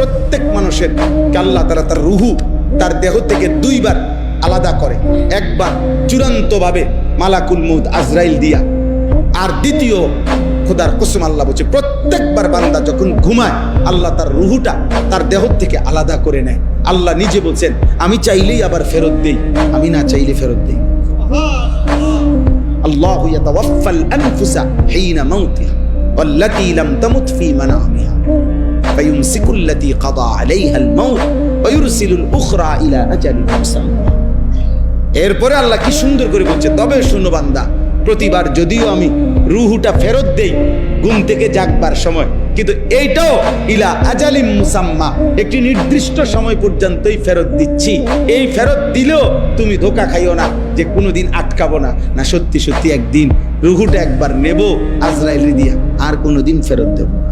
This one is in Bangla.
প্রত্যেক মানুষের আল্লাহ তাআলা তার রুহু তার দেহ থেকে দুইবার আলাদা করে, একবার চূড়ান্তভাবে মালাকুল মউত আজরাইল দিয়া, আর দ্বিতীয় খোদার কসম আল্লাহ বলছে প্রত্যেকবার বান্দা যখন ঘুমায় আল্লাহ তার রুহুটা তার দেহ থেকে আলাদা করে নেয়। আল্লাহ নিজে বলছেন আমি চাইলেই আবার ফেরত দেই, আমি না চাইলে ফেরত দেই। আল্লাহু ইয়াতাওয়াফাল আনফুসা হিনা মাউতিহা ওয়াল্লাতী লাম তামুত ফী মানামিহা ফায়ুমসিকুল্লাতী কাদা আলাইহাল মাউত ওয়া ইউরসিলুল উখরা ইলা আজালিন মুসাম্মা। এরপরে আল্লাহ কি সুন্দর করে বলছে, তবে শুনো বান্দা, প্রতিবার যদিও আমি রুহুটা ফেরত দেই ঘুম থেকে জাগবার সময়, কিন্তু এইটাও ইলা আজালিম মুসাম্মা, একটি নির্দিষ্ট সময় পর্যন্তই ফেরত দিচ্ছি। এই ফেরত দিলেও তুমি ধোঁকা খাইও না যে কোনোদিন আটকাবো না, না সত্যি সত্যি একদিন রুহুটা একবার নেব আজরাইল দিয়া, আর কোনোদিন ফেরত দেব না।